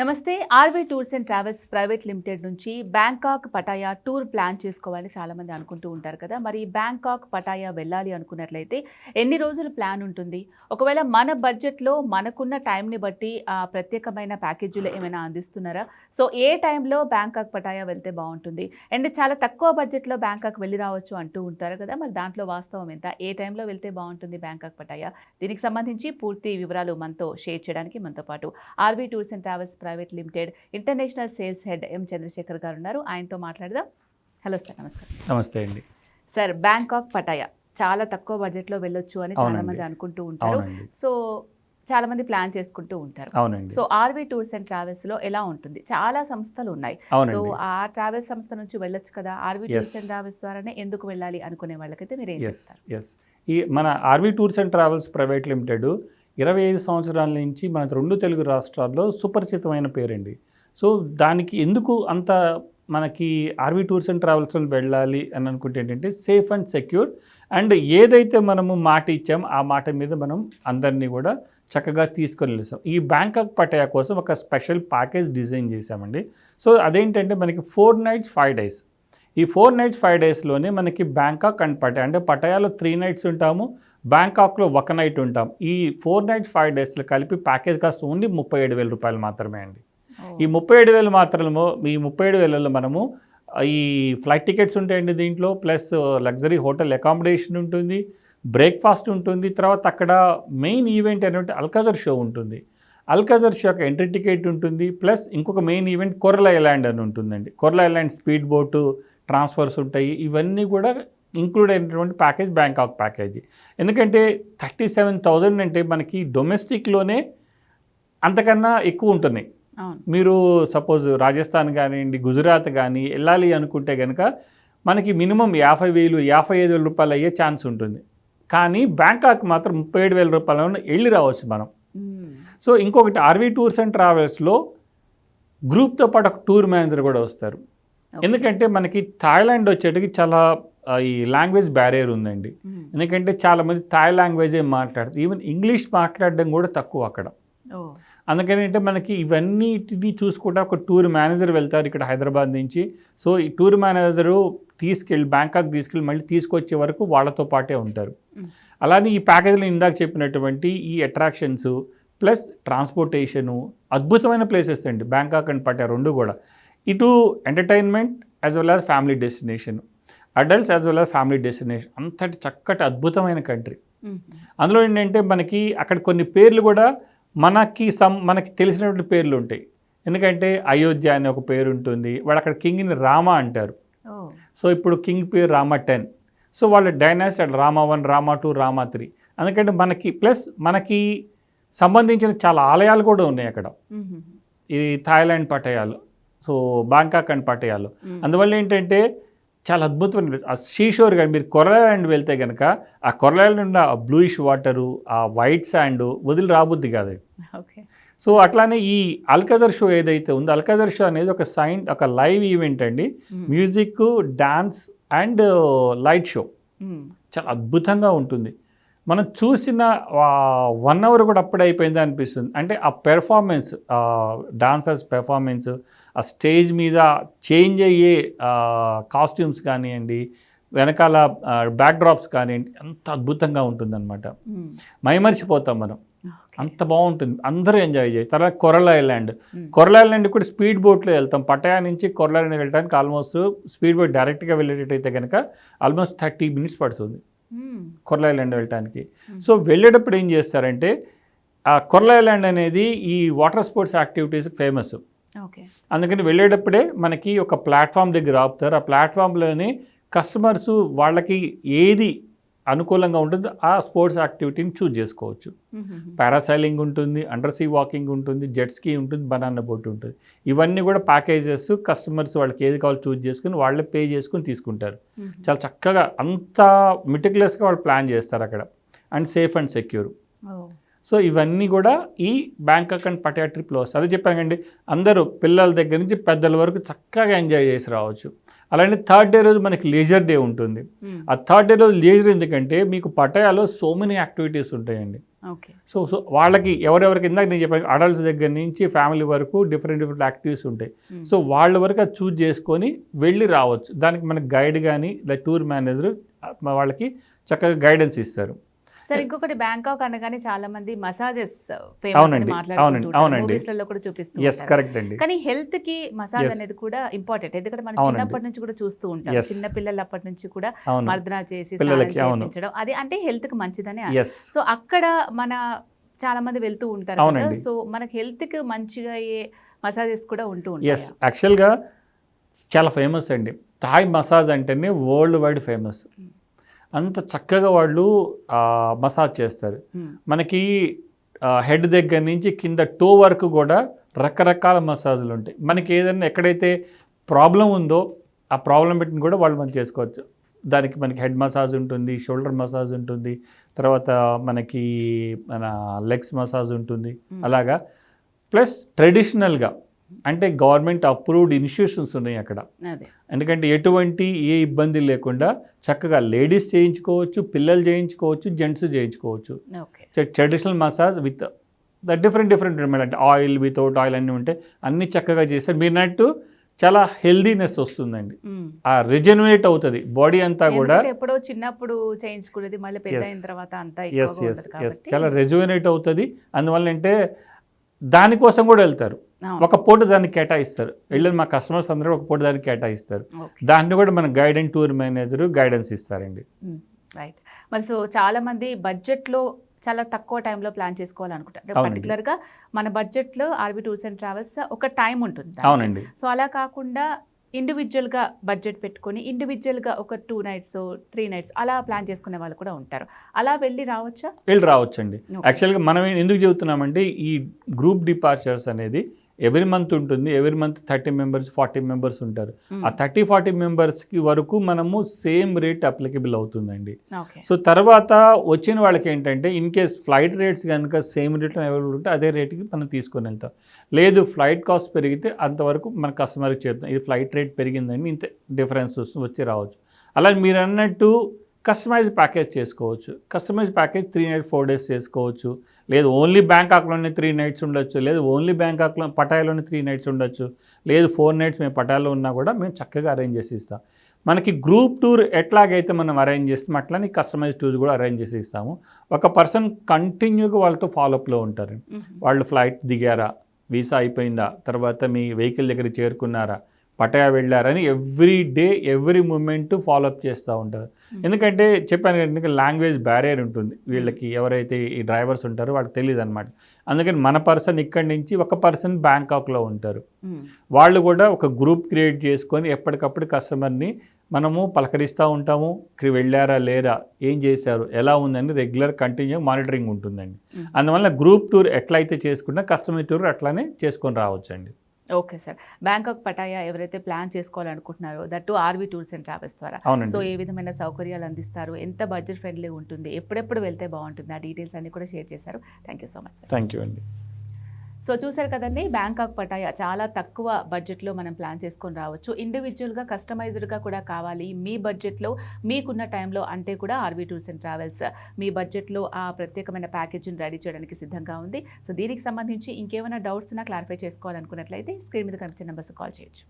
నమస్తే. RV tours and travels private limited నుంచి Bangkok Pattaya tour plan చేసుకోవాలని చాలామంది అనుకుంటూ ఉంటారు కదా. మరి బ్యాంకాక్ పటాయా వెళ్ళాలి అనుకున్నట్లయితే ఎన్ని రోజులు ప్లాన్ ఉంటుంది? ఒకవేళ మన బడ్జెట్లో మనకున్న టైంని బట్టి ప్రత్యేకమైన ప్యాకేజీలు ఏమైనా అందిస్తున్నారా? సో ఏ టైంలో బ్యాంకాక్ పటాయా వెళ్తే బాగుంటుంది? అండ్ చాలా తక్కువ బడ్జెట్లో బ్యాంకాక్ వెళ్ళి రావచ్చు అంటూ ఉంటారు కదా. మరి దాంట్లో వాస్తవం ఎంత? ఏ టైంలో వెళ్తే బాగుంటుంది బ్యాంకాక్ పటాయా? దీనికి సంబంధించి పూర్తి వివరాలు మనతో షేర్ చేయడానికి మనతో పాటు RV tours and travels private limited international sales head M Chandrasekhar garu ఉన్నారు. ఆయనతో మాట్లాడదాం. హలో సార్, నమస్కారం. నమస్తే అండి. సార్, బ్యాంకాక్ పటాయా చాలా తక్కువ బడ్జెట్లో వెళ్ళొచ్చు అని చాలా మంది అనుకుంటూ ఉంటారు. సో చాలా మంది ప్లాన్ చేసుకుంటూ ఉంటారు. So RV tours and travels లో ఎలా ఉంటుంది? చాలా సంస్థలు ఉన్నాయి. సో ఆ ట్రావెల్స్ సంస్థ నుంచి వెళ్ళొచ్చు కదా. ఆర్వీ టూర్స్ అండ్ ట్రావెల్స్ ద్వారానే ఎందుకు వెళ్ళాలి అనుకునే వాళ్ళకైతే మీరు ఏం చెప్తారు? ఈ మన RV tours and travels private limited 25 సంవత్సరాల నుంచి మన 2 తెలుగు రాష్ట్రాల్లో సుపరిచితమైన పేరండి. సో దానికి ఎందుకు అంత మనకి ఆర్వీ టూర్స్ అండ్ ట్రావెల్స్ వెళ్ళాలి అని అనుకుంటే ఏంటంటే సేఫ్ అండ్ సెక్యూర్, అండ్ ఏదైతే మనము మాట ఇచ్చామో ఆ మాట మీద మనం అందరినీ కూడా చక్కగా తీసుకొని వెళ్తాం. ఈ బ్యాంకాక్ పటాయా కోసం ఒక స్పెషల్ ప్యాకేజ్ డిజైన్ చేశామండి. సో అదేంటంటే మనకి 4 nights 5 days. ఈ 4 nights 5 daysలోనే మనకి బ్యాంకాక్ అండ్ పటాయా, అంటే పటాయాలో 3 nights ఉంటాము, బ్యాంకాక్లో 1 night ఉంటాం. ఈ 4 nights 5 daysలో కలిపి ప్యాకేజ్ కాస్ట్ ఓన్లీ 37,000 రూపాయలు మాత్రమే అండి. ఈ 37,000 మాత్రమే. ఈ 37,000లో మనము ఈ ఫ్లైట్ టికెట్స్ ఉంటాయండి దీంట్లో, ప్లస్ లగ్జరీ హోటల్ అకామిడేషన్ ఉంటుంది, బ్రేక్ఫాస్ట్ ఉంటుంది, తర్వాత అక్కడ మెయిన్ ఈవెంట్ ఏంటంటే అల్కాజర్ షో ఉంటుంది. అల్కాజర్ షో యొక్క ఎంట్రీ టికెట్ ఉంటుంది, ప్లస్ ఇంకొక మెయిన్ ఈవెంట్ కొరల్ ఐలాండ్ అని ఉంటుందండి. Coral island speed boat transfers ఉంటాయి. ఇవన్నీ కూడా ఇంక్లూడ్ అయినటువంటి ప్యాకేజ్ బ్యాంకాక్ ప్యాకేజ్. ఎందుకంటే 37,000 అంటే మనకి డొమెస్టిక్లోనే అంతకన్నా ఎక్కువ ఉంటున్నాయి. మీరు సపోజ్ రాజస్థాన్ కానివ్వండి, గుజరాత్ కానీ వెళ్ళాలి అనుకుంటే కనుక మనకి మినిమం 50,000 55,000 రూపాయలు అయ్యే ఛాన్స్ ఉంటుంది. కానీ బ్యాంకాక్ మాత్రం 37,000 రూపాయలు వెళ్ళి రావచ్చు మనం. సో ఇంకొకటి, ఆర్వీ టూర్స్ అండ్ ట్రావెల్స్లో గ్రూప్తో పాటు ఒక టూర్ మేనేజర్ కూడా వస్తారు. ఎందుకంటే మనకి థాయిలాండ్ వచ్చేటికి చాలా ఈ లాంగ్వేజ్ బ్యారియర్ ఉందండి. ఎందుకంటే చాలామంది థాయ్ లాంగ్వేజే మాట్లాడతారు, ఈవెన్ ఇంగ్లీష్ మాట్లాడడం కూడా తక్కువ అక్కడ. అందుకని అంటే మనకి ఇవన్నిటిని చూసుకుంటే ఒక టూర్ మేనేజర్ వెళ్తారు ఇక్కడ హైదరాబాద్ నుంచి. సో ఈ టూర్ మేనేజరు బ్యాంకాక్ తీసుకెళ్ళి మళ్ళీ తీసుకొచ్చే వరకు వాళ్ళతో పాటే ఉంటారు. అలానే ఈ ప్యాకేజీలో ఇందాక చెప్పినటువంటి ఈ అట్రాక్షన్స్ ప్లస్ ట్రాన్స్పోర్టేషను అద్భుతమైన ప్లేసెస్ అండి బ్యాంకాక్ అండ్ పటాయా రెండు కూడా. ఇటు entertainment as well as family destination, adults as well as family destination, అంతటి చక్కటి అద్భుతమైన కంట్రీ. అందులో ఏంటంటే మనకి అక్కడ కొన్ని పేర్లు కూడా మనకి తెలిసినటువంటి పేర్లు ఉంటాయి. ఎందుకంటే అయోధ్య అనే ఒక పేరు ఉంటుంది, వాళ్ళు అక్కడ కింగ్ని రామా అంటారు. సో ఇప్పుడు కింగ్ పేరు రామా 10. సో వాళ్ళ డైనాసిటీ రామా 1, రామా 2, రామా 3. ఎందుకంటే మనకి సంబంధించిన చాలా ఆలయాలు కూడా ఉన్నాయి అక్కడ ఈ థాయిలాండ్ పటాయాలో, సో బ్యాంకాక్ అండ్ పటాయాలో. అందువల్ల ఏంటంటే చాలా అద్భుతమైన ఆ సీషోర్. కానీ మీరు కొరల్ ఐలాండ్ వెళ్తే కనుక ఆ కొరల్ ఐలాండ్ ఉన్న ఆ బ్లూయిష్ వాటరు, ఆ వైట్ శాండ్ వదిలి రాబుద్ది కాదు. సో అట్లానే ఈ అల్కాజర్ షో ఏదైతే ఉందో, అల్కాజర్ షో అనేది ఒక లైవ్ ఈవెంట్ అండి. Music, dance and light show చాలా అద్భుతంగా ఉంటుంది. మనం చూసిన 1 hour కూడా అప్పుడే అయిపోయింది అనిపిస్తుంది. అంటే ఆ పెర్ఫార్మెన్స్, డాన్సర్స్ పెర్ఫార్మెన్స్, ఆ స్టేజ్ మీద చేంజ్ అయ్యే కాస్ట్యూమ్స్ కానివ్వండి, వెనకాల బ్యాక్డ్రాప్స్ కానివ్వండి, ఎంత అద్భుతంగా ఉంటుందన్నమాట. మైమర్చిపోతాం మనం, అంత బాగుంటుంది, అందరూ ఎంజాయ్ చేస్తారు. తర్వాత కొరల్ ఐలాండ్ కూడా స్పీడ్ బోట్లో వెళ్తాం. పటాయా నుంచి కొరల్ ఐలాండ్ వెళ్ళడానికి ఆల్మోస్ట్ స్పీడ్ బోట్ డైరెక్ట్గా వెళ్ళేటట్టయితే కనుక ఆల్మోస్ట్ 30 minutes పడుతుంది కొరల్ ఐలాండ్ వెళ్ళటానికి. సో వెళ్ళేటప్పుడు ఏం చేస్తారంటే ఆ కొరల్ ఐలాండ్ అనేది ఈ వాటర్ స్పోర్ట్స్ యాక్టివిటీస్కి ఫేమస్. అందుకని వెళ్ళేటప్పుడే మనకి ఒక ప్లాట్ఫామ్ దగ్గర ఆపుతారు. ఆ ప్లాట్ఫామ్లోనే కస్టమర్స్ వాళ్ళకి ఏది అనుకూలంగా ఉంటుందో ఆ స్పోర్ట్స్ యాక్టివిటీని చూజ్ చేసుకోవచ్చు. పారాసైలింగ్ ఉంటుంది, అండర్ సీ వాకింగ్ ఉంటుంది, జెట్ స్కీ ఉంటుంది, బనానా బోట్ ఉంటుంది. ఇవన్నీ కూడా ప్యాకేజెస్ కస్టమర్స్ వాళ్ళకి ఏది కావాలో చూజ్ చేసుకుని వాళ్ళే పే చేసుకుని తీసుకుంటారు. చాలా చక్కగా అంత మెటిక్యులస్గా వాళ్ళు ప్లాన్ చేస్తారు అక్కడ, and safe and secure. So ఇవన్నీ కూడా ఈ బ్యాంకాక్ అండ్ పటాయా ట్రిప్లో వస్తాయి. అదే చెప్పాను కండి, అందరూ పిల్లల దగ్గర నుంచి పెద్దల వరకు చక్కగా ఎంజాయ్ చేసి రావచ్చు. అలానే థర్డ్ డే రోజు మనకి లేజర్ డే ఉంటుంది. ఆ థర్డ్ డే రోజు లేజర్ ఎందుకంటే మీకు పటాయాలో సో మెనీ యాక్టివిటీస్ ఉంటాయండి. ఓకే. సో వాళ్ళకి ఎవరెవరికి ఇందాక నేను చెప్పాను, అడల్ట్స్ దగ్గర నుంచి ఫ్యామిలీ వరకు డిఫరెంట్ యాక్టివిటీస్ ఉంటాయి. సో వాళ్ళ వరకు అది చూజ్ చేసుకొని వెళ్ళి రావచ్చు. దానికి మనకి గైడ్ కానీ లేదా టూర్ మేనేజర్ వాళ్ళకి చక్కగా గైడెన్స్ ఇస్తారు. సార్ ఇంకొకటి బ్యాంకాక్ అనగానే చాలా మంది మసాజెస్ అవునండి, అవునండి. మూవీస్లలో కూడా చూపిస్తూ ఎస్, కరెక్ట్ అండి. కానీ హెల్త్ కి మసాజ్ అనేది కూడా ఇంపార్టెంట్. ఎందుకంటే మనం చిన్నప్పటి నుంచి కూడా చూస్తూ ఉంటాం, చిన్న పిల్లలు అప్పటి నుంచి కూడా మర్దన చేసి చేయించడం, అది అంటే హెల్త్ కి మంచిదని. సో అక్కడ మన చాలా మంది వెళ్తూ ఉంటారు కదా, సో మనకి హెల్త్ కి మంచిగా అయ్యే మసాజెస్ కూడా ఉంటూ ఉంటాయి. ఎస్, యాక్చువల్గా చాలా ఫేమస్ అండి. థాయ్ మసాజ్ అంటేనే వరల్డ్ వైడ్ ఫేమస్. అంత చక్కగా వాళ్ళు మసాజ్ చేస్తారు. మనకి హెడ్ దగ్గర నుంచి కింద టో వరకు కూడా రకరకాల మసాజులు ఉంటాయి. మనకి ఏదైనా ఎక్కడైతే ప్రాబ్లం ఉందో ఆ ప్రాబ్లం పెట్టిన కూడా వాళ్ళు మనం చేసుకోవచ్చు. దానికి మనకి హెడ్ మసాజ్ ఉంటుంది, షోల్డర్ మసాజ్ ఉంటుంది, తర్వాత మనకి మన లెగ్స్ మసాజ్ ఉంటుంది. అలాగా ప్లస్ ట్రెడిషనల్గా అంటే గవర్నమెంట్ అప్రూవ్డ్ ఇన్స్టిట్యూషన్స్ ఉన్నాయి అక్కడ. ఎందుకంటే ఎటువంటి ఏ ఇబ్బంది లేకుండా చక్కగా లేడీస్ చేయించుకోవచ్చు, పిల్లలు చేయించుకోవచ్చు, జెంట్స్ చేయించుకోవచ్చు. ట్రెడిషనల్ మసాజ్ విత్ డిఫరెంట్ అంటే ఆయిల్, వితౌట్ ఆయిల్ అన్నీ ఉంటాయి. అన్నీ చక్కగా చేస్తారు. మీరు అన్నట్టు చాలా హెల్దీనెస్ వస్తుందండి, ఆ రిజనరేట్ అవుతుంది బాడీ అంతా కూడా. ఎప్పుడో చిన్నప్పుడు చేయించుకునేది మళ్ళీ పెద్ద అయిన తర్వాత అంతా చాలా రెజ్యునేట్ అవుతుంది. అందువల్ల అంటే దానికోసం కూడా వెళ్తారు. ఒక పూట దానికి కేటాయిస్తారు. వెళ్ళిన మా కస్టమర్స్ అందరూ ఒక పూట దానికి కేటాయిస్తారు. దాన్ని కూడా మన guide and tour manager guidance ఇస్తారండి. రైట్. మరి సో చాలా మంది బడ్జెట్లో చాలా తక్కువ టైంలో ప్లాన్ చేసుకోవాలనుకుంటారు. పర్టికులర్గా మన బడ్జెట్లో ఆర్బీ టూర్స్ అండ్ ట్రావెల్స్ ఒక టైం ఉంటుంది. అవునండి. సో అలా కాకుండా ఇండివిజువల్గా బడ్జెట్ పెట్టుకొని ఇండివిజువల్గా ఒక 2 nights 3 nights అలా ప్లాన్ చేసుకునే వాళ్ళు కూడా ఉంటారు. అలా వెళ్ళి రావచ్చండి. యాక్చువల్గా మనం ఎందుకు చెబుతున్నామంటే ఈ గ్రూప్ డిపార్చర్స్ అనేది ఎవ్రీ మంత్ ఉంటుంది. ఎవ్రీ మంత్ 30 members 40 members ఉంటారు. ఆ 30-40 మెంబర్స్కి వరకు మనము సేమ్ రేట్ అప్లికబుల్ అవుతుందండి. సో తర్వాత వచ్చిన వాళ్ళకి ఏంటంటే ఇన్ కేస్ ఫ్లైట్ రేట్స్ కనుక సేమ్ రేట్లో అవైలబుల్ ఉంటే అదే రేట్కి మనం తీసుకొని వెళ్తాం. లేదు ఫ్లైట్ కాస్ట్ పెరిగితే అంతవరకు మన కస్టమర్కి చెప్తాం ఇది ఫ్లైట్ రేట్ పెరిగిందండి, ఇంత డిఫరెన్స్ వచ్చి రావచ్చు. అలా మీరు అన్నట్టు కస్టమైజ్ ప్యాకేజ్ చేసుకోవచ్చు. కస్టమైజ్ ప్యాకేజ్ 3 nights 4 days చేసుకోవచ్చు. లేదు ఓన్లీ బ్యాంకాక్లోనే 3 nights ఉండొచ్చు. లేదు ఓన్లీ బ్యాంకాక్లో పటాయాలోనే 3 nights ఉండొచ్చు. లేదు 4 nights మేము పటాయాలో ఉన్నా కూడా మేము చక్కగా అరేంజ్ చేసి ఇస్తాం. మనకి గ్రూప్ టూర్ ఎట్లాగైతే మనం అరేంజ్ చేస్తాం అట్లానే కస్టమైజ్ టూర్స్ కూడా అరేంజ్ చేసి ఇస్తాము. ఒక పర్సన్ కంటిన్యూగా వాళ్ళతో ఫాలోఅప్లో ఉంటారు. వాళ్ళు ఫ్లైట్ దిగారా, వీసా అయిపోయిందా, తర్వాత మీ వెహికల్ దగ్గర చేరుకున్నారా, పటాయా వెళ్ళారని every day every moment follow up చేస్తూ ఉంటారు. ఎందుకంటే చెప్పాను కనుక లాంగ్వేజ్ బ్యారియర్ ఉంటుంది వీళ్ళకి, ఎవరైతే ఈ డ్రైవర్స్ ఉంటారో వాళ్ళకి తెలియదు అనమాట. అందుకని మన పర్సన్ ఇక్కడి నుంచి ఒక పర్సన్ బ్యాంకాక్లో ఉంటారు. వాళ్ళు కూడా ఒక గ్రూప్ క్రియేట్ చేసుకొని ఎప్పటికప్పుడు కస్టమర్ని మనము పలకరిస్తూ ఉంటాము. ఇక్కడ వెళ్ళారా లేరా, ఏం చేశారు, ఎలా ఉందని రెగ్యులర్ కంటిన్యూ మానిటరింగ్ ఉంటుందండి. అందువల్ల గ్రూప్ టూర్ ఎట్లయితే చేసుకున్నా కస్టమర్ టూర్ అట్లానే చేసుకొని రావచ్చండి. Okay sir. బ్యాంకాక్ పటాయా ఎవరైతే ప్లాన్ చేసుకోవాలనుకుంటున్నారో that RB tours and travels ద్వారా, సో ఏ విధమైన సౌకర్యాలు అందిస్తారు, ఎంత బడ్జెట్ ఫ్రెండ్లీ ఉంటుంది, ఎప్పుడెప్పుడు వెళ్తే బాగుంటుంది, ఆ డీటెయిల్స్ అన్ని కూడా షేర్ చేశారు. Thank you so much sir. Thank you అండి. సో చూసారు కదండి, బ్యాంకాక్ పటాయా చాలా తక్కువ బడ్జెట్లో మనం ప్లాన్ చేసుకొని రావచ్చు. ఇండివిజువల్గా కస్టమైజ్డ్గా కూడా కావాలి మీ బడ్జెట్లో మీకున్న టైంలో అంటే కూడా ఆర్బీ టూర్స్ అండ్ ట్రావెల్స్ మీ బడ్జెట్లో ఆ ప్రత్యేకమైన ప్యాకేజీని రెడీ చేయడానికి సిద్ధంగా ఉంది. సో దీనికి సంబంధించి ఇంకేమైనా డౌట్స్ ఉన్నా క్లారిఫై చేసుకోవాలనుకున్నట్లయితే స్క్రీన్ మీద కనిపించే నెంబర్స్ కాల్ చేయొచ్చు.